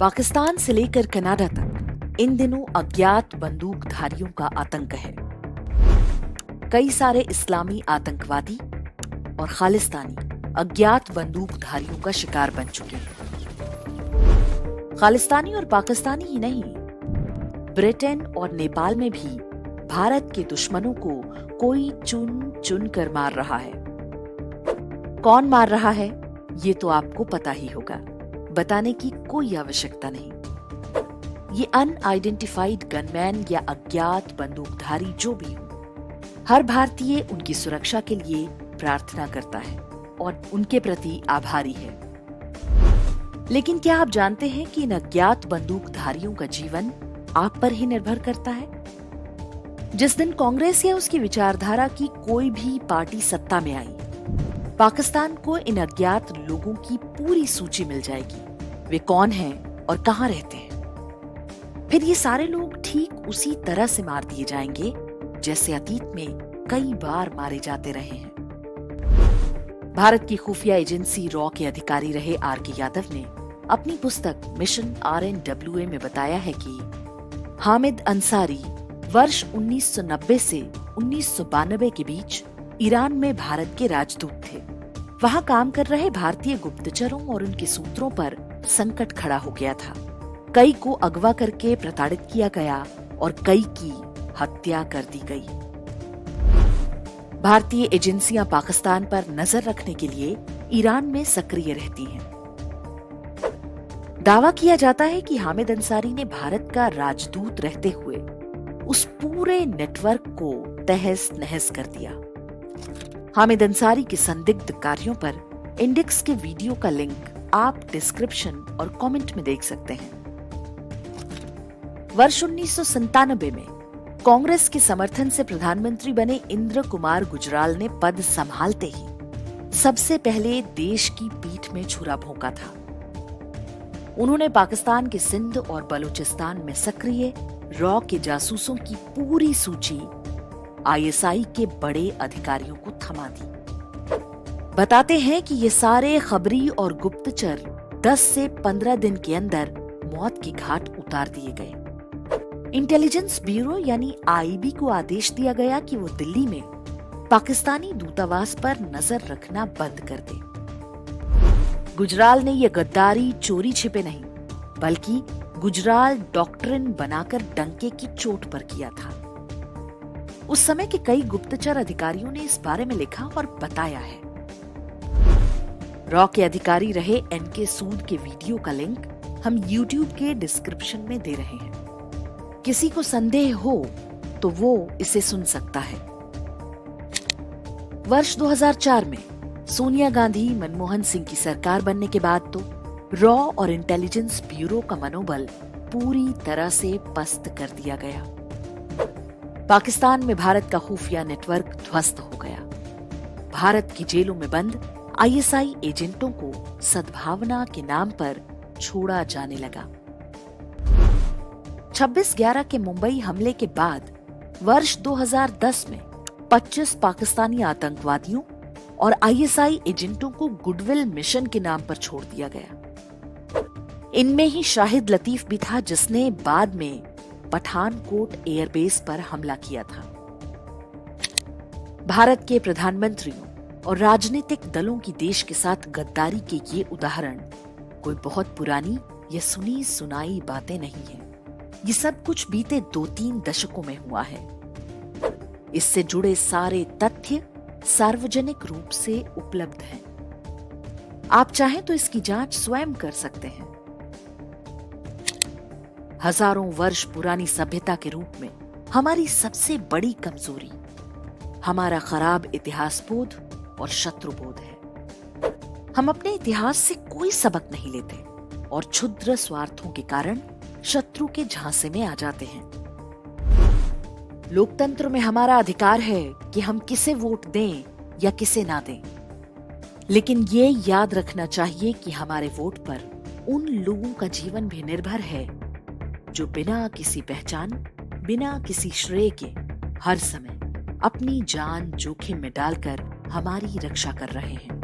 पाकिस्तान से लेकर कनाडा तक इन दिनों अज्ञात बंदूकधारियों का आतंक है। कई सारे इस्लामी आतंकवादी और खालिस्तानी अज्ञात बंदूकधारियों का शिकार बन चुके हैं। खालिस्तानी और पाकिस्तानी ही नहीं, ब्रिटेन और नेपाल में भी भारत के दुश्मनों को कोई चुन चुन कर मार रहा है। कौन मार रहा है ये तो आपको पता ही होगा, बताने की कोई आवश्यकता नहीं। ये अनआइडेंटिफाइड गनमैन या अज्ञात बंदूकधारी जो भी हो, हर भारतीय उनकी सुरक्षा के लिए प्रार्थना करता है और उनके प्रति आभारी है। लेकिन क्या आप जानते हैं कि इन अज्ञात बंदूकधारियों का जीवन आप पर ही निर्भर करता है? जिस दिन कांग्रेस या उसकी विचारधारा की कोई भी पार्टी सत्ता में आई, पाकिस्तान को इन अज्ञात लोगों की पूरी सूची मिल जाएगी। वे कौन हैं और कहां रहते हैं। फिर ये सारे लोग ठीक उसी तरह से मार दिए जाएंगे जैसे अतीत में कई बार मारे जाते रहे हैं। भारत की खुफिया एजेंसी रॉ के अधिकारी रहे R.K. यादव ने अपनी पुस्तक मिशन RNWA में बताया है कि हामिद अंसारी वर्ष 1990 से 1992 के बीच ईरान में भारत के राजदूत थे। वहां काम कर रहे भारतीय गुप्तचरों और उनके सूत्रों पर संकट खड़ा हो गया था। कई को अगवा करके प्रताड़ित किया गया और कई की हत्या कर दी गई। भारतीय एजेंसियां पाकिस्तान पर नजर रखने के लिए ईरान में सक्रिय रहती हैं। दावा किया जाता है कि हामिद अंसारी ने भारत का राजदूत रहते हुए उस पूरे नेटवर्क को तहस नहस कर दिया। हामिद अंसारी के संदिग्ध कार्यों पर इंडेक्स के वीडियो का लिंक आप डिस्क्रिप्शन और कमेंट में देख सकते हैं। वर्ष 1997 में कांग्रेस के समर्थन से प्रधानमंत्री बने इंद्र कुमार गुजराल ने पद संभालते ही सबसे पहले देश की पीठ में छुरा भोंका था। उन्होंने पाकिस्तान के सिंध और बलूचिस्तान में सक्रिय रॉ के जासूसों की पूरी सूची ISI के बड़े अधिकारियों को थमा दी। बताते हैं कि ये सारे खबरी और गुप्तचर 10 से 15 दिन के अंदर मौत की घाट उतार दिए गए। इंटेलिजेंस ब्यूरो यानी IB को आदेश दिया गया कि वो दिल्ली में पाकिस्तानी दूतावास पर नजर रखना बंद कर दे। गुजराल ने ये गद्दारी चोरी छिपे नहीं, बल्कि गुजराल डॉक्ट्रिन बनाकर डंके की चोट पर किया था। उस समय के कई गुप्तचर अधिकारियों ने इस बारे में लिखा और बताया है। रॉ के अधिकारी रहे NK सूद के वीडियो का लिंक हम YouTube के डिस्क्रिप्शन में दे रहे हैं। किसी को संदेह हो तो वो इसे सुन सकता है। वर्ष 2004 में सोनिया गांधी मनमोहन सिंह की सरकार बनने के बाद तो रॉ और इंटेलिजेंस ब्यूरो का मनोबल पूरी तरह से पस्त कर दिया गया। पाकिस्तान में भारत का खुफिया नेटवर्क ध्वस्त हो गया। भारत की जेलों में बंद ISI एजेंटों को सद्भावना के नाम पर छोड़ा जाने लगा। 26/11 के मुंबई हमले के बाद वर्ष 2010 में 25 पाकिस्तानी आतंकवादियों और ISI एजेंटों को गुडविल मिशन के नाम पर छोड़ दिया गया। इनमें ही शाहिद लतीफ भी था, जिसने बाद में पठानकोट एयरबेस पर हमला किया था। भारत के प्रधानमंत्रियों और राजनीतिक दलों की देश के साथ गद्दारी के ये उदाहरण कोई बहुत पुरानी या सुनी सुनाई बातें नहीं है। ये सब कुछ बीते 2-3 दशकों में हुआ है। इससे जुड़े सारे तथ्य सार्वजनिक रूप से उपलब्ध हैं। आप चाहें तो इसकी जांच स्वयं कर सकते हैं। हजारों वर्ष पुरानी सभ्यता के रूप में हमारी सबसे बड़ी कमजोरी हमारा खराब इतिहास बोध और शत्रुबोध है। हम अपने इतिहास से कोई सबक नहीं लेते और क्षुद्र स्वार्थों के कारण शत्रु के झांसे में आ जाते हैं। लोकतंत्र में हमारा अधिकार है कि हम किसे वोट दें या किसे ना दें, लेकिन ये याद रखना चाहिए कि हमारे वोट पर उन लोगों का जीवन भी निर्भर है जो बिना किसी पहचान, बिना किसी श्रेय के हर समय अपनी जान जोखिम में डालकर हमारी रक्षा कर रहे हैं।